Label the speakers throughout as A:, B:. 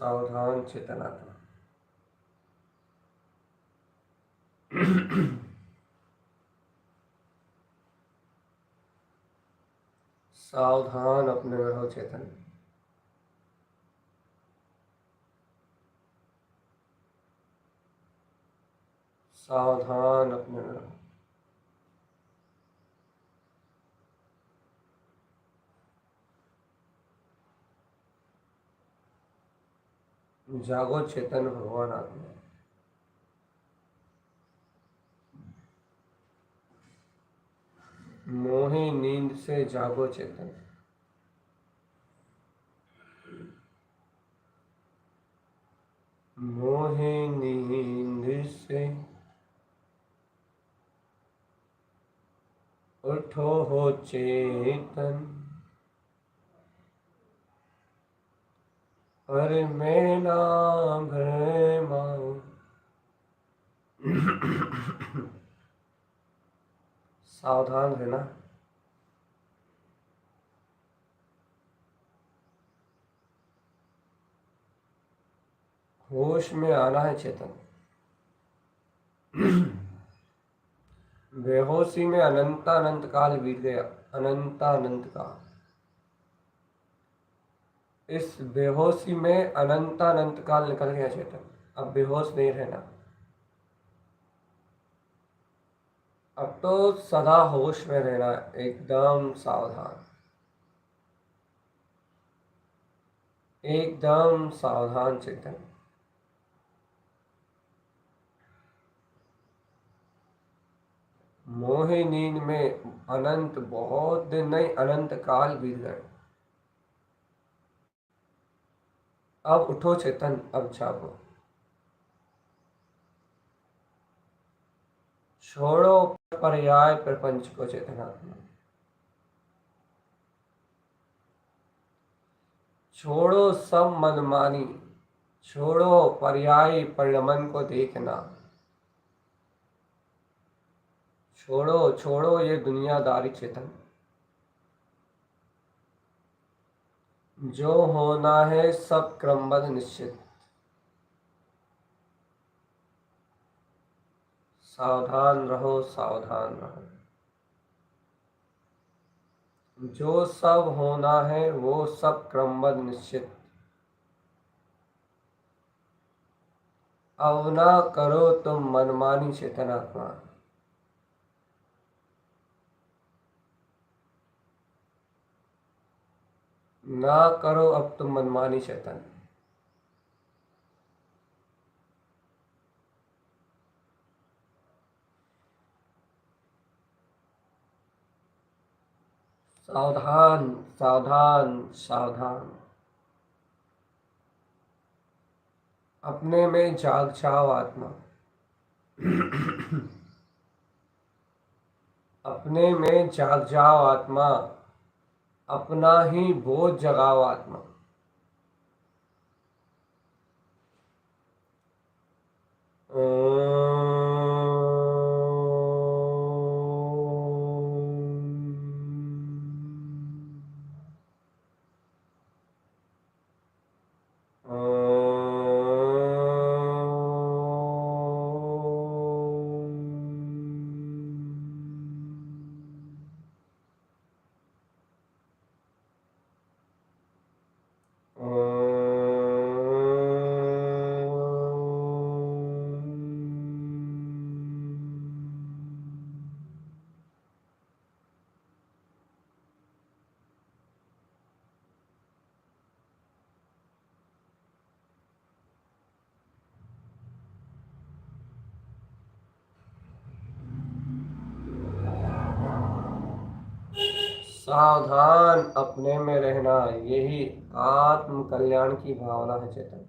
A: सावधान चेतनात्मा। सावधान अपने में हो चेतन। सावधान अपने में रहो। जागो चेतन भगवान आत्मा। मोही नींद से जागो चेतन। मोही नींद से उठो हो चेतन। पर मैं ना भरमाऊं। सावधान रहना। होश में आना है चेतन। बेहोशी में अनंतानंत काल बीत गया। अनंतानंत काल। इस बेहोशी में अनंतानंत काल निकल गया चेतन। अब बेहोश नहीं रहना। अब तो सदा होश में रहना, एकदम सावधान। एकदम सावधान चेतन। मोही नींद में अनंत, बहुत दिन नहीं, अनंत काल बीत गए। अब उठो चेतन, अब जागो। छोड़ो पर्याय प्रपंच को चेतनात्मा। छोड़ो सब मनमानी। छोड़ो पर्यायी परिणमन को देखना। छोड़ो छोड़ो ये दुनियादारी चेतन। जो होना है सब क्रमबद्ध निश्चित। सावधान रहो, सावधान रहो। जो सब होना है वो सब क्रमबद्ध निश्चित। अब ना करो तुम मनमानी चेतनात्मा। ना करो अब तुम मनमानी चेतन। सावधान, सावधान, सावधान। अपने में जाग जाओ आत्मा। अपने में जाग जाओ आत्मा। अपना ही बोझ जगाओ आत्मा। सावधान अपने में रहना, यही आत्म कल्याण की भावना है चेतन।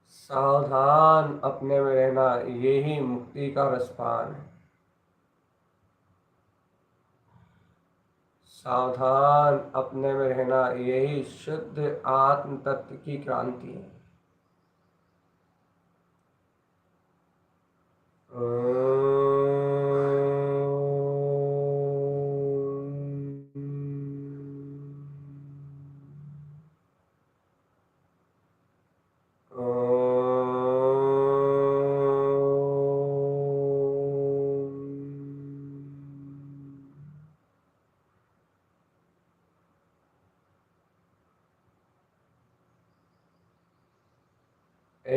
A: सावधान अपने में रहना, यही मुक्ति का रसपान है। सावधान अपने में रहना, यही शुद्ध आत्म तत्व की क्रांति है।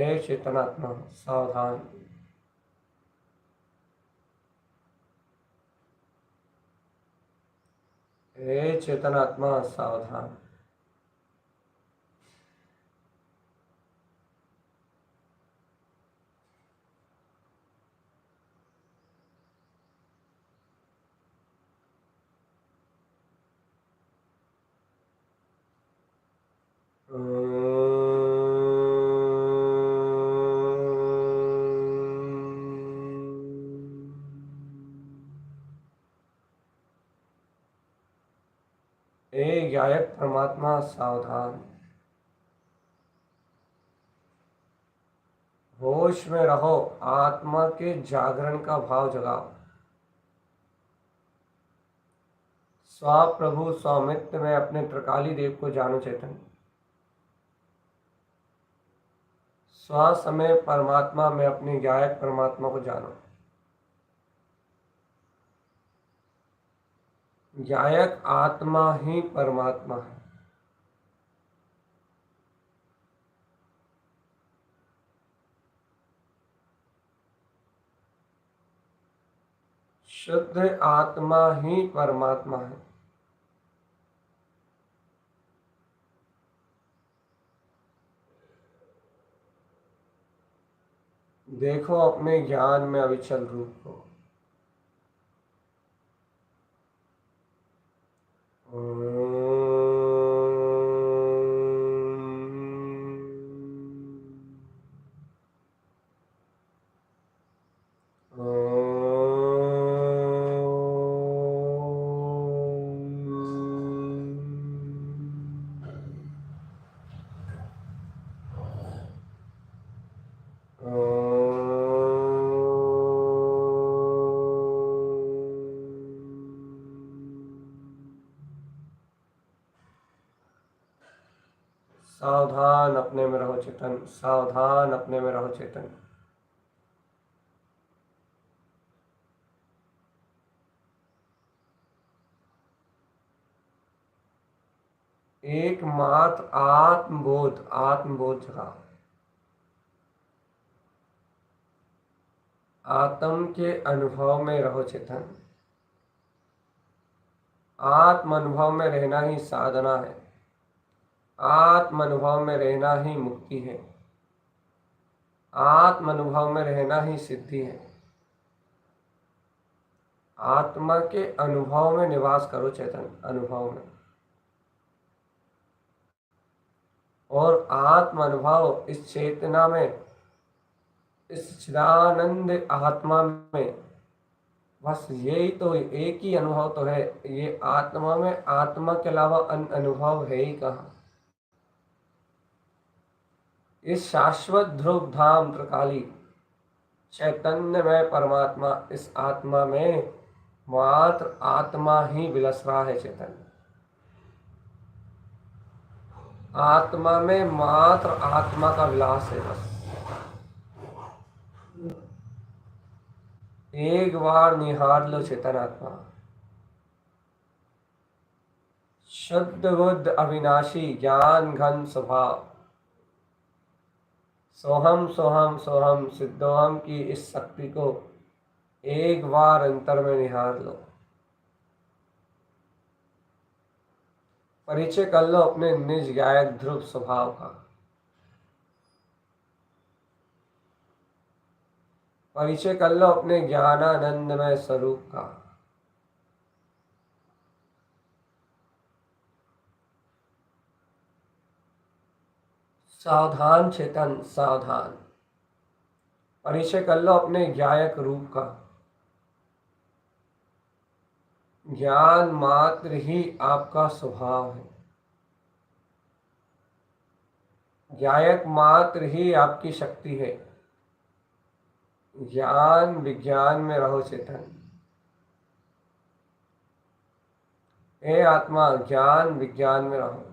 A: हे चेतनात्मा सावधान। हे चेतनात्मा सावधान। हे गायक परमात्मा सावधान। होश में रहो, आत्मा के जागरण का भाव जगाओ। स्वप्रभु स्वामित्व में अपने त्रिकाली देव को जानो चेतन। स्व समय परमात्मा में अपने गायक परमात्मा को जानो। गायक आत्मा ही परमात्मा है। शुद्ध आत्मा ही परमात्मा है। देखो अपने ज्ञान में अविचल रूप को। सावधान अपने में रहो चेतन, सावधान अपने में रहो चेतन। एकमात्र आत्मबोध, आत्मबोध जगाओ। आत्म के अनुभव में रहो चेतन। आत्म अनुभव में रहना ही साधना है। आत्म अनुभव में रहना ही मुक्ति है। आत्म अनुभव में रहना ही सिद्धि है। आत्मा के अनुभव में निवास करो चेतन, अनुभव में। और आत्म अनुभव इस चेतना में, इस चिदानंद आत्मा में, बस यही तो एक ही अनुभव तो है। ये आत्मा में आत्मा के अलावा अन्य अनुभव है ही कहाँ। इस शाश्वत ध्रुव धाम त्रिकाली चैतन्य में परमात्मा, इस आत्मा में मात्र आत्मा ही विलस रहा है चेतन। आत्मा में मात्र आत्मा का विलास है बस। एक बार निहार लो चेतन आत्मा। शुद्ध बुद्ध अविनाशी ज्ञान घन स्वभाव, सोहम सोहम सोहम सिद्धोहम की इस शक्ति को एक बार अंतर में निहार लो। परिचय कर लो अपने निज गायक ध्रुव स्वभाव का। परिचय कर लो अपने ज्ञानानंदमय स्वरूप का। सावधान चेतन, सावधान। परिचय कर लो अपने गायक रूप का। ज्ञान मात्र ही आपका स्वभाव है। गायक मात्र ही आपकी शक्ति है। ज्ञान विज्ञान में रहो चेतन। हे आत्मा, ज्ञान विज्ञान में रहो।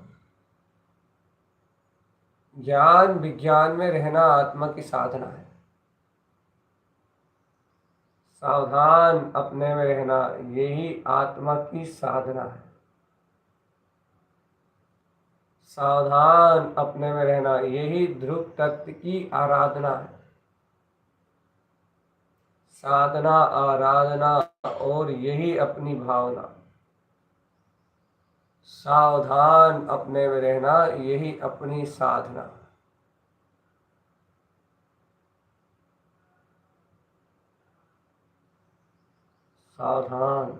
A: ज्ञान विज्ञान में रहना आत्मा की साधना है। सावधान अपने में रहना, यही आत्मा की साधना है। सावधान अपने में रहना, यही ध्रुव तत्व की आराधना है। साधना, आराधना और यही अपनी भावना। सावधान अपने में रहना, यही अपनी साधना। सावधान।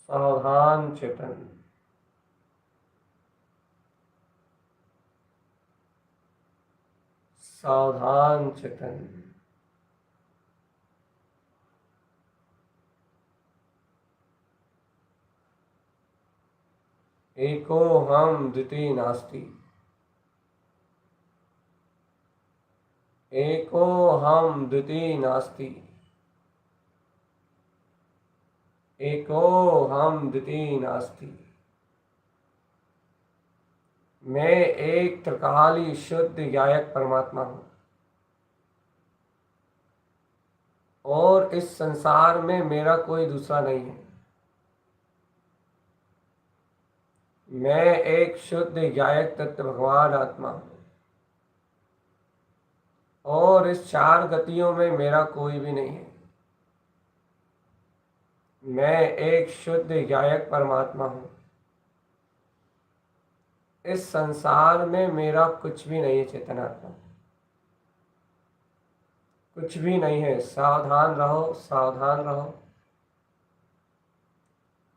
A: सावधान चेतन। सावधान चेतन। एको हम द्वितीय नास्ति। एको हम द्वितीय नास्ति। एको हम द्वितीय नास्ति। मैं एक त्रिकाली शुद्ध गायक परमात्मा हूँ और इस संसार में मेरा कोई दूसरा नहीं है। मैं एक शुद्ध गायक तत्व भगवान आत्मा हूँ और इस चार गतियों में मेरा कोई भी नहीं है। मैं एक शुद्ध गायक परमात्मा हूँ। इस संसार में मेरा कुछ भी नहीं है चेतनात्मा, कुछ भी नहीं है। सावधान रहो, सावधान रहो।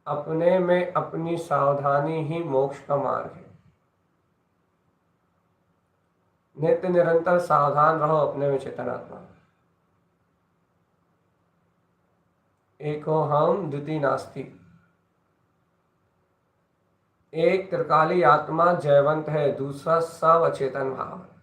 A: अपने में अपनी सावधानी ही मोक्ष का मार्ग है। नित्य निरंतर सावधान रहो अपने में चेतनात्मा। एको हम द्वितीय नास्ति। एक त्रिकाली आत्मा जयवंत है, दूसरा सब अचेतन भाव है।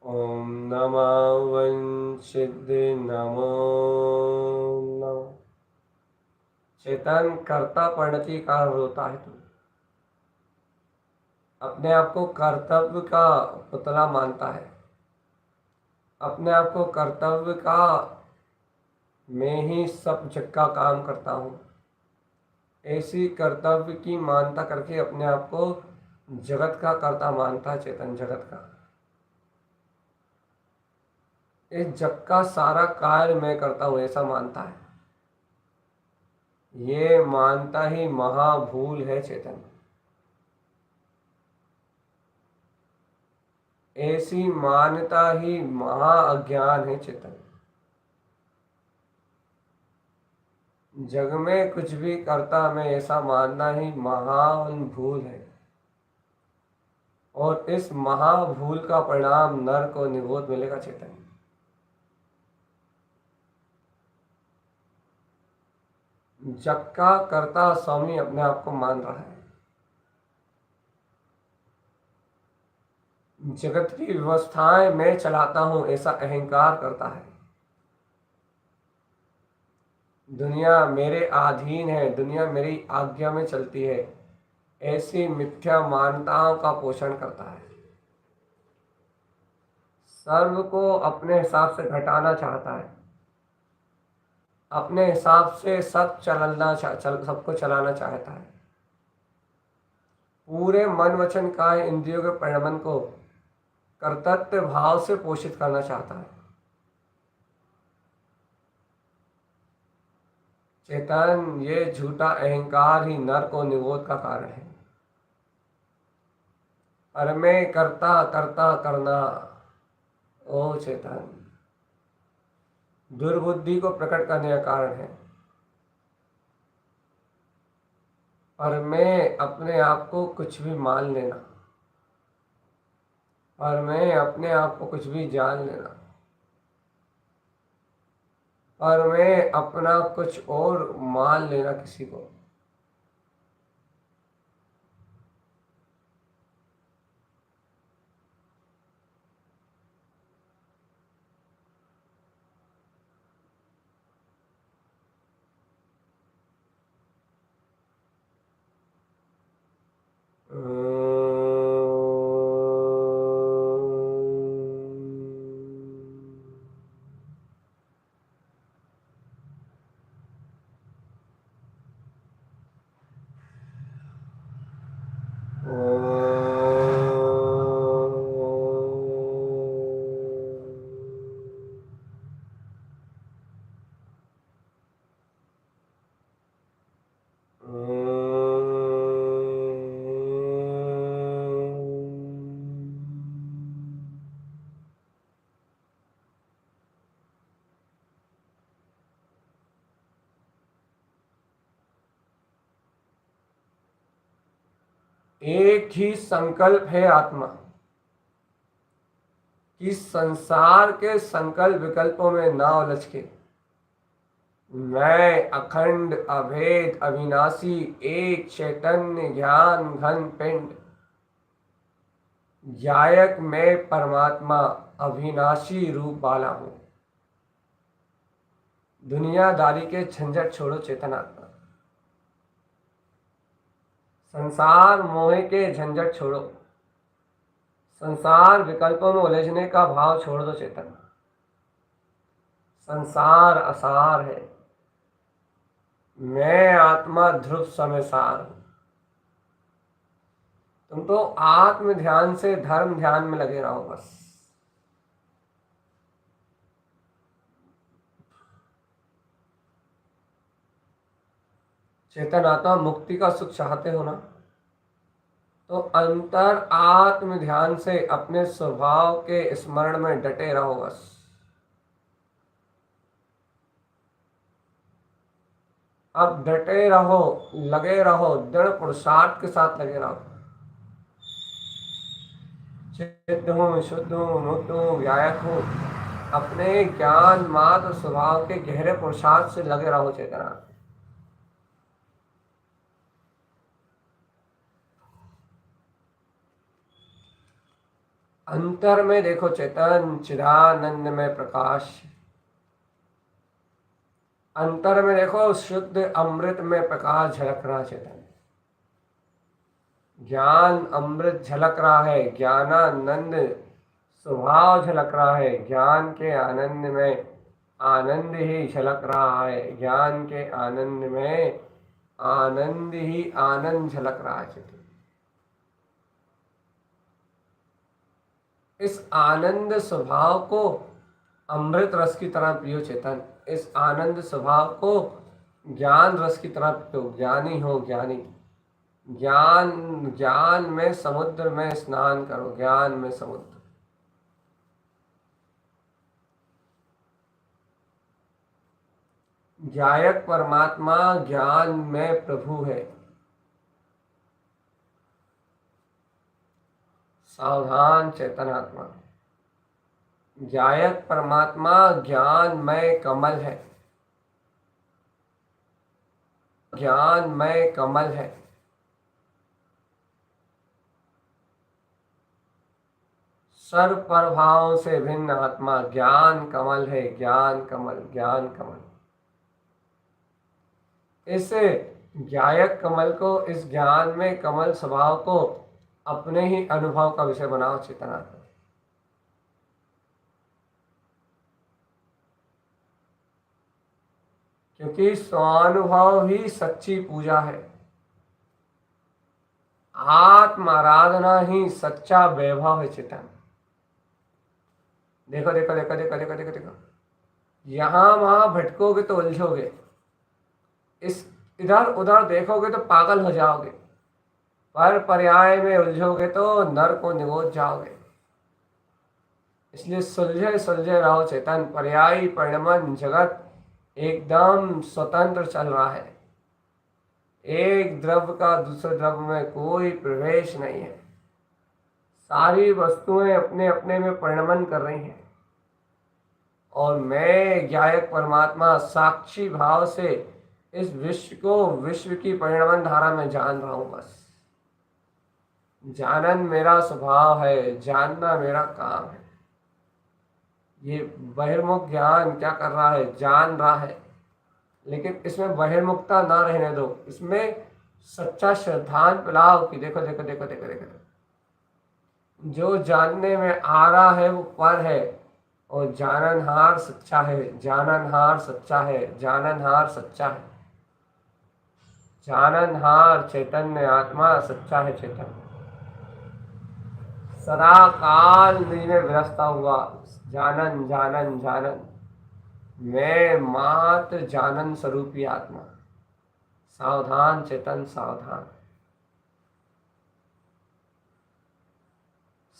A: ओम नमः वंशिद्ध नमो नमः। चेतन कर्ता परिणति का होता है। तू अपने आप को कर्तव्य का पुतला मानता है, अपने आप को कर्तव्य का मैं ही सब जग का काम करता हूँ, ऐसी कर्तव्य की मानता करके अपने आप को जगत का कर्ता मानता है। चेतन जगत का, इस जग का सारा कार्य मैं करता हूँ ऐसा मानता है। ये मानता ही महाभूल है चेतन। ऐसी मान्यता ही महा अज्ञान है चेतन। जग में कुछ भी करता मैं ऐसा मानना ही महान भूल है और इस महाभूल का परिणाम नरक और निरोध मिलेगा चेतन। जग का कर्ता स्वामी अपने आप को मान रहा है। जगत की व्यवस्थाएं मैं चलाता हूं ऐसा अहंकार करता है। दुनिया मेरे अधीन है, दुनिया मेरी आज्ञा में चलती है, ऐसी मिथ्या मान्यताओं का पोषण करता है। सर्व को अपने हिसाब से घटाना चाहता है, अपने हिसाब से सबको चलाना चाहता है। पूरे मन वचन काया इंद्रियों के परिणमन को कर्तव्य भाव से पोषित करना चाहता है। चेतन, ये झूठा अहंकार ही नर को निरोध का कारण है। पर मैं करता करता करना, ओ चेतन, दुर्बुद्धि को प्रकट करने का कारण है। और मैं अपने आप को कुछ भी मान लेना, और मैं अपने आप को कुछ भी जान लेना, और मैं अपना कुछ और मान लेना किसी को। एक ही संकल्प है आत्मा कि संसार के संकल्प विकल्पों में ना उलझ के मैं अखंड अभेद अविनाशी एक चैतन्य ज्ञान घन पिंड जायक मैं परमात्मा अविनाशी रूप वाला हूं। दुनियादारी के झंझट छोड़ो चेतनात्मा, संसार मोह के झंझट छोड़ो, संसार विकल्पों में उलझने का भाव छोड़ दो चेतन। संसार असार है, मैं आत्मा ध्रुव समय सार हूं। तुम तो आत्म ध्यान से धर्म ध्यान में लगे रहो बस। चेतन आत्मा मुक्ति का सुख चाहते हो ना, तो अंतर आत्म ध्यान से अपने स्वभाव के स्मरण में डटे रहो बस। अब डटे रहो, लगे रहो, दृढ़ पुरुषार्थ के साथ लगे रहो। सिद्ध हूँ, शुद्ध हूँ, मुक्त हूँ, व्यायक हूँ, अपने ज्ञान मात्र स्वभाव के गहरे पुरुषार्थ से लगे रहो चेतना। अंतर में देखो चेतन, चिदानंद में प्रकाश। अंतर में देखो शुद्ध अमृत में प्रकाश झलक रहा चेतन। ज्ञान अमृत झलक रहा है, ज्ञानानंद स्वभाव झलक रहा है, ज्ञान के आनंद में आनंद ही झलक रहा है, ज्ञान के आनंद में आनंद ही आनंद झलक रहा है चेतन। इस आनंद स्वभाव को अमृत रस की तरह पियो चेतन। इस आनंद स्वभाव को ज्ञान रस की तरह पियो। ज्ञानी हो ज्ञानी, ज्ञान ज्ञान में समुद्र में स्नान करो, ज्ञान में समुद्र। ज्ञायक परमात्मा ज्ञान में प्रभु है। सावधान चेतनात्मा, ज्ञायक परमात्मा ज्ञान में कमल है, ज्ञान में कमल है। सर्व प्रभावों से भिन्न आत्मा ज्ञान कमल है, ज्ञान कमल, ज्ञान कमल। इस ज्ञायक कमल को, इस ज्ञान में कमल स्वभाव को अपने ही अनुभव का विषय बनाओ चेतना को। क्योंकि स्वानुभव ही सच्ची पूजा है, आत्म आराधना ही सच्चा वैभव है चेतन। देखो देखो देखो देखो देखो देखो देखो, यहां वहां भटकोगे तो उलझोगे, इस इधर उधर देखोगे तो पागल हो जाओगे, पर पर्याय में उलझोगे तो नर को निगोच जाओगे। इसलिए सुलझे सुलझे रहो चेतन। पर्यायी परिणमन जगत एकदम स्वतंत्र चल रहा है, एक द्रव्य का दूसरे द्रव्य में कोई प्रवेश नहीं है। सारी वस्तुएं अपने अपने में परिणमन कर रही हैं और मैं ज्ञायक परमात्मा साक्षी भाव से इस विश्व को विश्व की परिणमन धारा में जान रहा हूं। बस जानन मेरा स्वभाव है, जानना मेरा काम है। ये बहिर्मुख ज्ञान क्या कर रहा है? जान रहा है, लेकिन इसमें बहिर्मुखता ना रहने दो, इसमें सच्चा श्रद्धांत पिलाओ कि देखो देखो देखो देखो देखो, जो जानने में आ रहा है वो पर है और जाननहार सच्चा है, जाननहार सच्चा है, जाननहार सच्चा है। जाननहार चैतन्य आत्मा सच्चा है चेतन, सदा काल में विरसता हुआ जानन जानन जानन, मैं मात्र जानन स्वरूपी आत्मा। सावधान चेतन, सावधान,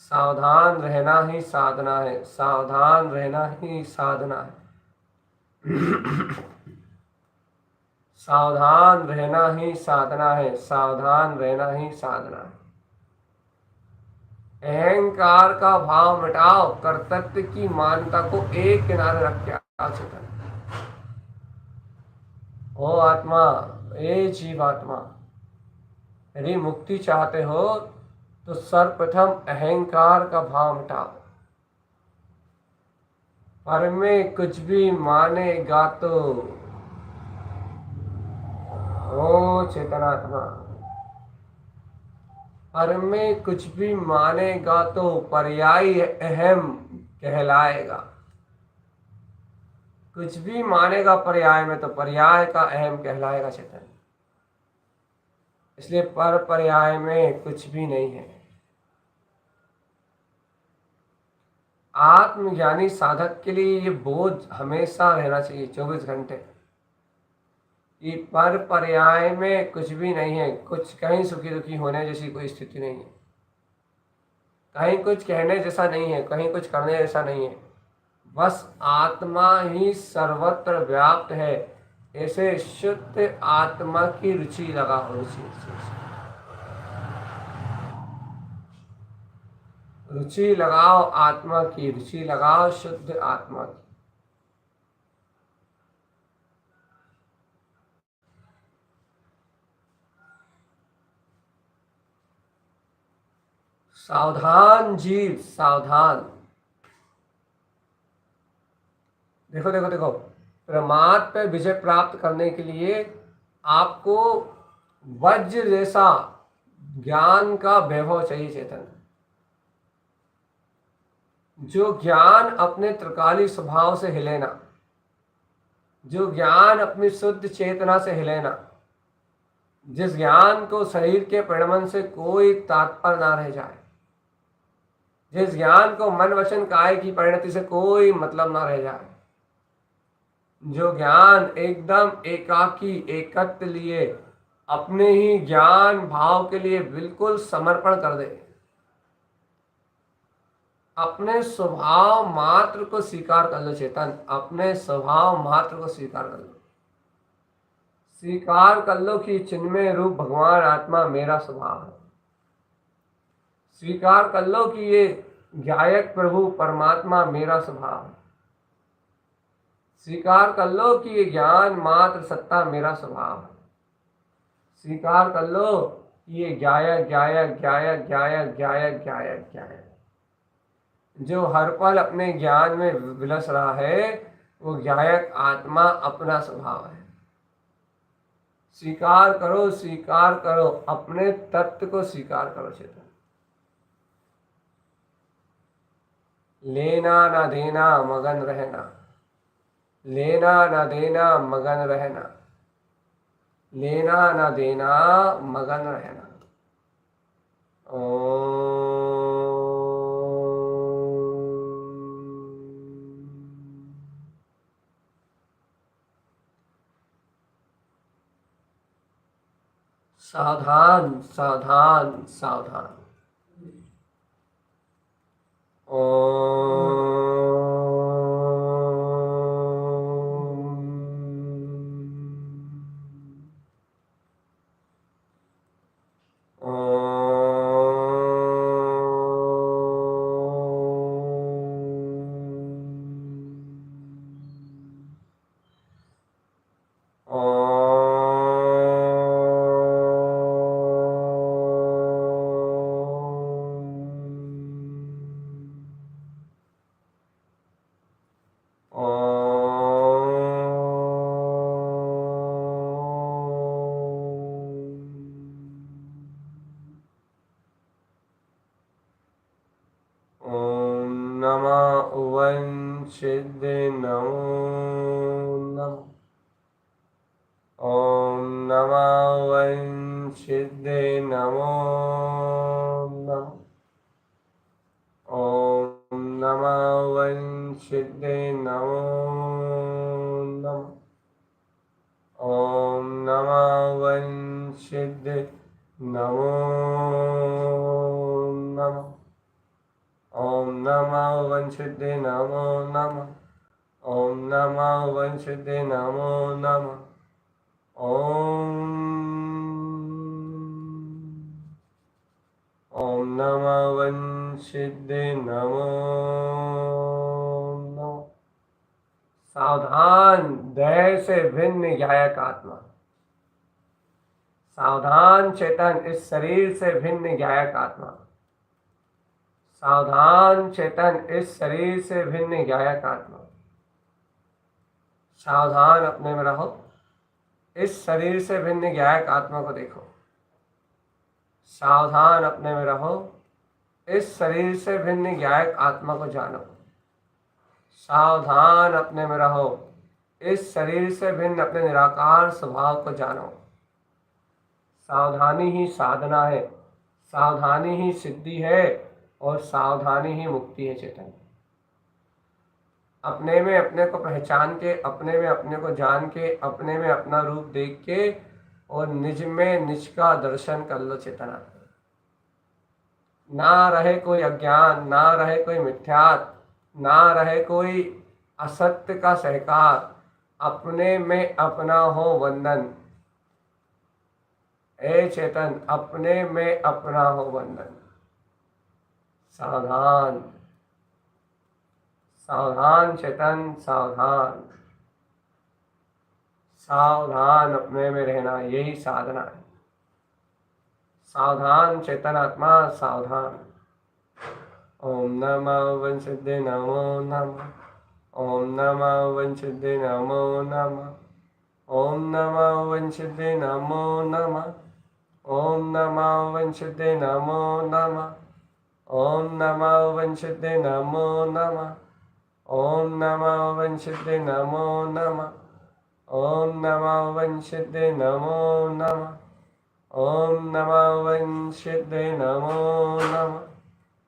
A: सावधान रहना ही साधना है, सावधान रहना ही साधना है। सावधान रहना ही साधना है, सावधान रहना ही साधना है। अहंकार का भाव मिटाओ, कर्तव्य की मान्यता को एक किनारे रख के आओ चेतन। ओ आत्मा, ए जीव आत्मा, यदि मुक्ति चाहते हो तो सर्वप्रथम अहंकार का भाव मिटाओ। पर में कुछ भी मानेगा तो ओ चेतनात्मा, पर में कुछ भी मानेगा तो पर्यायी अहम कहलाएगा। कुछ भी मानेगा पर्याय में तो पर्याय का अहम कहलाएगा चेतन। इसलिए पर पर्याय में कुछ भी नहीं है। आत्मज्ञानी साधक के लिए ये बोध हमेशा रहना चाहिए 24 घंटे कि पर पर्याय में कुछ भी नहीं है, कुछ कहीं सुखी दुखी होने जैसी कोई स्थिति नहीं है, कहीं कुछ कहने जैसा नहीं है, कहीं कुछ करने जैसा नहीं है। बस आत्मा ही सर्वत्र व्याप्त है, ऐसे शुद्ध आत्मा की रुचि लगाओ। रुचि लगाओ, आत्मा की रुचि लगाओ, शुद्ध आत्मा की। सावधान जीव, सावधान। देखो देखो देखो, प्रमाद पे विजय प्राप्त करने के लिए आपको वज्र जैसा ज्ञान का वैभव चाहिए चेतन। जो ज्ञान अपने त्रिकाली स्वभाव से हिले ना, जो ज्ञान अपनी शुद्ध चेतना से हिले ना, जिस ज्ञान को शरीर के परिणमन से कोई तात्पर्य ना रह जाए, जिस ज्ञान को मन वचन काय की परिणति से कोई मतलब ना रह जाए, जो ज्ञान एकदम एकाकी एकत्व लिए अपने ही ज्ञान भाव के लिए बिल्कुल समर्पण कर दे, अपने स्वभाव मात्र को स्वीकार कर लो चेतन, अपने स्वभाव मात्र को स्वीकार कर लो। स्वीकार कर लो कि चिन्मय रूप भगवान आत्मा मेरा स्वभाव है। स्वीकार कर लो कि ये ज्ञायक प्रभु परमात्मा मेरा स्वभाव है। स्वीकार कर लो कि ये ज्ञान मात्र सत्ता मेरा स्वभाव है। स्वीकार कर लो कि ये ज्ञायक ज्ञायक ज्ञायक ज्ञायक ज्ञायक ज्ञायक ज्ञायक, जो हर पल अपने ज्ञान में विलस रहा है, वो ज्ञायक आत्मा अपना स्वभाव है। स्वीकार करो, अपने तत्व को स्वीकार करो चेतन। लेना ना देना मगन रहना, लेना ना देना मगन रहना, लेना ना देना मगन रहना। सावधान सावधान सावधान। सिद्धि नमो नमः। ओम नमः वं सिद्धि नमो नमः। ओम नमः वं सिद्धि नमो नमः। ओम नमः वं सिद्धि नमो नमः। ओम नमः वं सिद्धि नमो नमः। ओम नमः वं सिद्धि नमो नमः। ओम नमः वं सिद्धि नमो नमः। सावधान, देह से भिन्न ज्ञायक आत्मा। सावधान चेतन, इस शरीर से भिन्न ज्ञायक आत्मा। सावधान चेतन, इस शरीर से भिन्न ज्ञायक आत्मा। सावधान अपने में रहो, इस शरीर से भिन्न ज्ञायक आत्मा को देखो। सावधान अपने में रहो, इस शरीर से भिन्न ज्ञायक आत्मा को जानो। सावधान अपने में रहो, इस शरीर से भिन्न अपने निराकार स्वभाव को जानो। सावधानी ही साधना है, सावधानी ही सिद्धि है और सावधानी ही मुक्ति है चेतन। अपने में अपने को पहचान के, अपने में अपने को जान के, अपने में अपना रूप देख के और निज में निज का दर्शन कर लो चेतना। ना रहे कोई अज्ञान, ना रहे कोई मिथ्यात, ना रहे कोई असत्य का सहकार, अपने में अपना हो वंदन। ए चेतन, अपने में अपना हो वंदन। सावधान सावधान चेतन, सावधान सावधान अपने में रहना, यही साधना है। सावधान चेतन आत्मा, सावधान। ओम नमः वं सिद्धि नमो नमः। ओम नमः वं सिद्धि नमो नमः। ओम नमः वं सिद्धि नमो नमः। ओम नमः वं सिद्धि नमो नमः। ओम नमः वं सिद्धि नमो नमः। ओम नमः वं सिद्धि नमो नमः। ओम नमः वं सिद्धि नमो नमः। ओम नमः वं सिद्धि नमो नमः।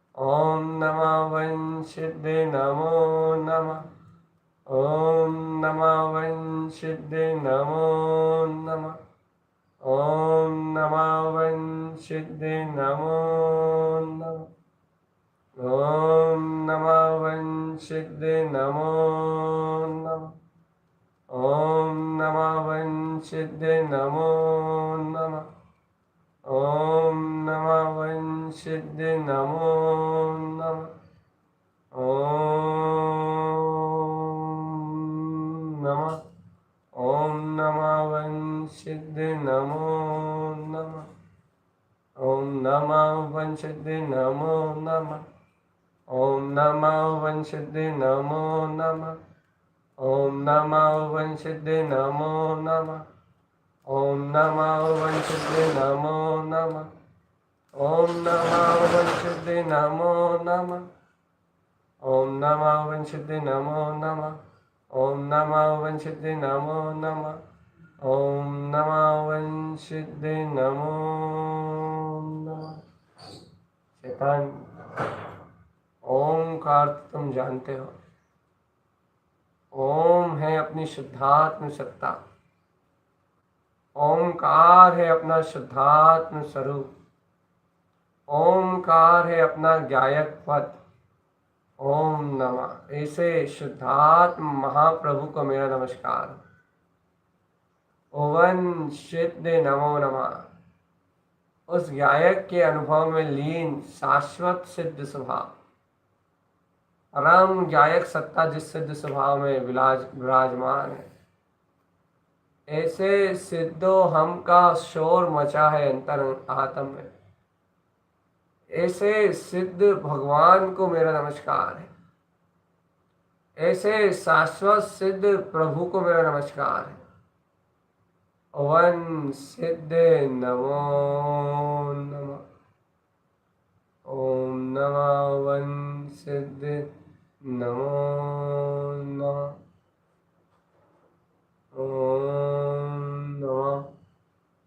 A: ओम नमः वं सिद्धि नमो नमः। ओम नमः वं सिद्धि नमो नमः। ओम नमः वं सिद्धि नमो नमः। ओम नमः वं सिद्धि नमो नमः। ओम नमः वं सिद्धि नमो नमः। ओम नमः वं सिद्धि नमो नमः। ओम नमः वं सिद्धि नमो नमः। ओम नमः वं सिद्धि नमो नमः। ओम नमो वंशिद्धे नमो नमः। ओम नमो वंशिद्धे नमो नमः। ओम नमो वंशिद्धे नमो नमः। ओम नमो वंशिद्धे नमो नमः। ओम नमो वंशिद्धे नमो नमः। ओम नमो वंशिद्धे नमो नमः। ओम नमो वंशिद्धे नमो नमः। शैतान, ओम का अर्थ तुम जानते हो। ओम है अपनी शुद्धात्म सत्ता। ओमकार है अपना शुद्धात्म स्वरूप। ओमकार है अपना ज्ञायक पद। ओम नमः। ऐसे शुद्धात्म महाप्रभु को मेरा नमस्कार। ओवन सिद्धे नमो नमः। उस गायक के अनुभव में लीन शाश्वत सिद्ध स्वभाव, परम गायक सत्ता जिस सिद्ध स्वभाव में विराजमान है, ऐसे सिद्धो हम का शोर मचा है अंतर आत्म में। ऐसे सिद्ध भगवान को मेरा नमस्कार है। ऐसे शाश्वत सिद्ध प्रभु को मेरा नमस्कार है। वन सिद्ध नमो नमः। ओम नमः वन सिद्ध नमो नमः। ओम नमः।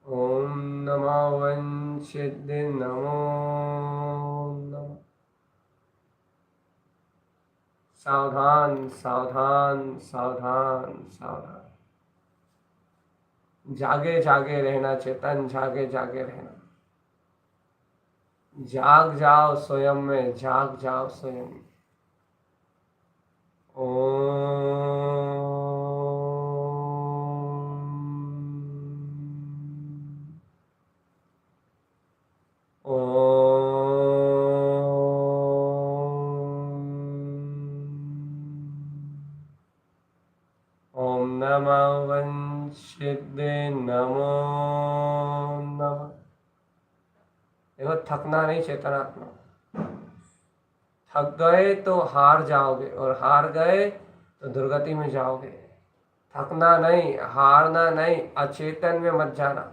A: ओम नमः वन सिद्ध नमो नमः। सावधान सावधान सावधान सावधान। जागे जागे रहना चेतन, जागे जागे रहना। जाग जाओ स्वयं में, जाग जाओ स्वयं में। ओम नमः वंशिद्धे नमो नमः। देखो, थकना नहीं चेतनात्मा। थक गए तो हार जाओगे, और हार गए तो दुर्गति में जाओगे। थकना नहीं, हारना नहीं, अचेतन में मत जाना,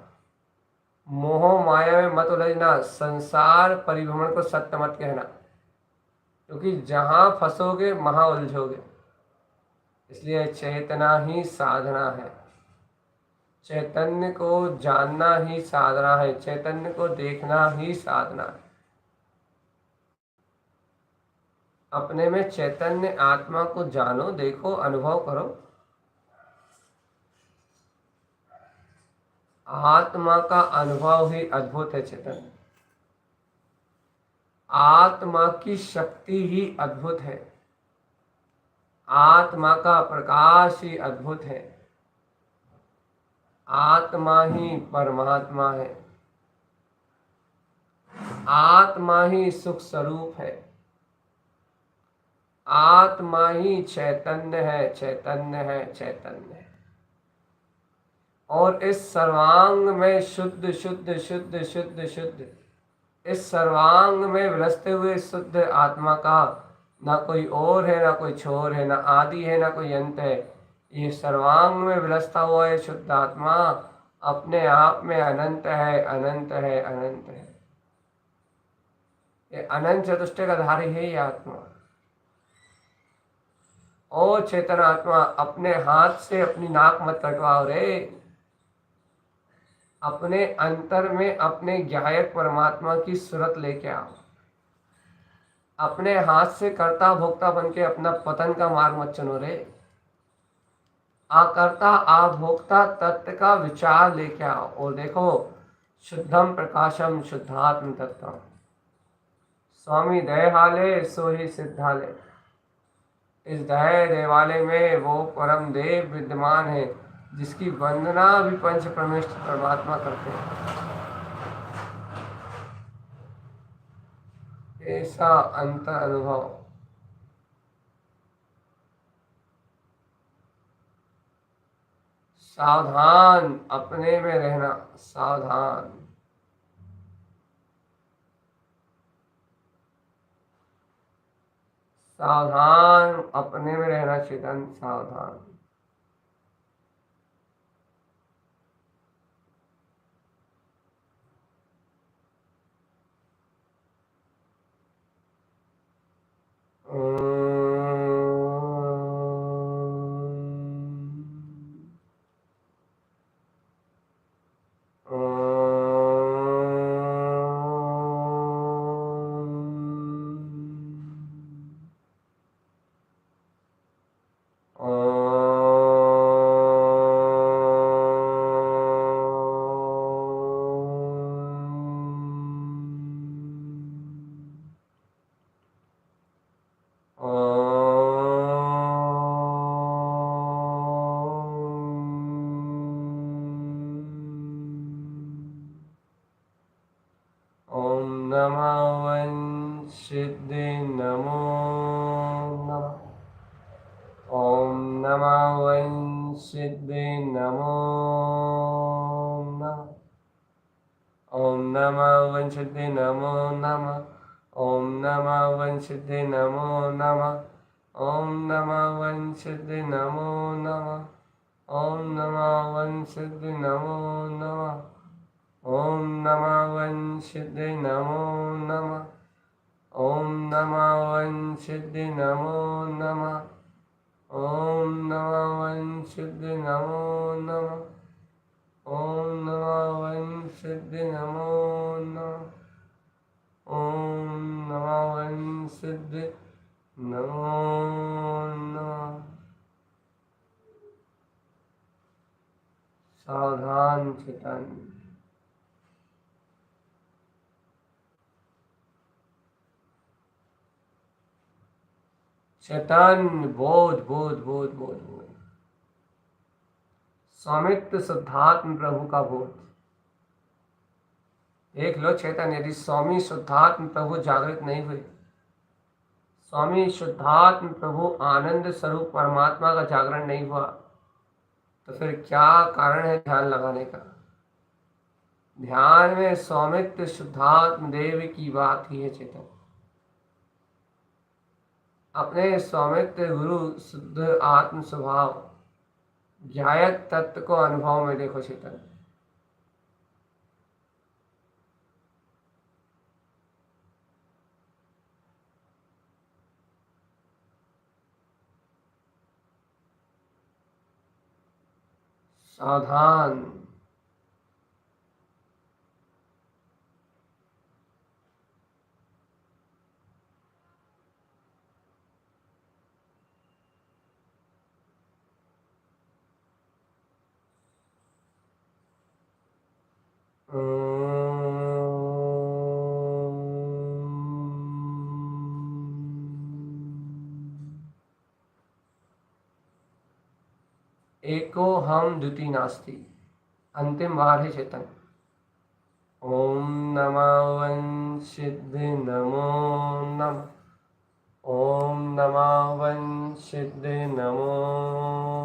A: मोह माया में मत उलझना, संसार परिभ्रमण को सत्य मत कहना, क्योंकि जहां फंसोगे वहां उलझोगे। इसलिए चेतना ही साधना है। चैतन्य को जानना ही साधना है। चैतन्य को देखना ही साधना है। अपने में चैतन्य आत्मा को जानो, देखो, अनुभव करो। आत्मा का अनुभव ही अद्भुत है। चैतन्य आत्मा की शक्ति ही अद्भुत है। आत्मा का प्रकाश ही अद्भुत है। आत्मा ही परमात्मा है। आत्मा ही सुख स्वरूप है। आत्मा ही चैतन्य है, चैतन्य है, चैतन्य है। और इस सर्वांग में शुद्ध शुद्ध शुद्ध शुद्ध शुद्ध, इस सर्वांग में विलसते हुए शुद्ध आत्मा का ना कोई और है, ना कोई छोर है, ना आदि है, ना कोई अंत है। ये सर्वांग में विलसता हुआ ये शुद्ध आत्मा अपने आप में अनंत है, अनंत है, अनंत है। ये अनंत चतुष्टय का धारी है ये आत्मा। ओ चेतन आत्मा, अपने हाथ से अपनी नाक मत कटवाओ रे। अपने अंतर में अपने गायक परमात्मा की सूरत लेके आओ। अपने हाथ से कर्ता भोक्ता बन के अपना पतन का मार्ग मत चुनो रे। आकर्ता आभोक्ता तत्व का विचार लेके आओ, और देखो, शुद्धम प्रकाशम शुद्धात्म तत्व। स्वामी दयाले सो ही सिद्धाले। इस दया देवालय में वो परम देव विद्यमान है जिसकी वंदना भी पंच परमेष्ठ परमात्मा करते हैं। ऐसा अंतर अनुभव। सावधान अपने में रहना, सावधान। सावधान, अपने में रहना चेतन, सावधान। ओम नमः वंशिदे नमो नमः। ओम नमः वंशिदे नमो नमः। ओम नमः वंशिदे नमो नमः। ओम नमः वंशिदे नमो नमः। ओम नमः वंशिदे नमो नमः। ओम नमः वंशिदे नमो नमः। ओम नमः वंशिदे नमो नमः। ओम नमः वंशिदे नमो नमः। ओम नमः वंशिदे नमो नमः। ओम नमः वंशिदे नमो नमः। ओम नमः वंशिदे नमो नमः। सावधान चेतन। चैतन्य बोध बोध बोध बोध बोध। स्वामित्व शुद्धात्म प्रभु का बोध। देख लो चेतन, यदि स्वामी शुद्धात्म प्रभु जागृत नहीं हुए, स्वामी शुद्धात्म प्रभु आनंद स्वरूप परमात्मा का जागरण नहीं हुआ, तो फिर क्या कारण है ध्यान लगाने का? ध्यान में स्वामित्व शुद्धात्म देव की बात ही है चेतन। अपने स्वामित्व गुरु शुद्ध आत्म स्वभाव ज्ञायक तत्व को अनुभव में देखो चेतन। सावधान। एको हम द्वितीय नास्ति। अंतिम बार है चेतन। ओम नमः वंशिदे नमो नमः। ओम नमः वंशिदे नमो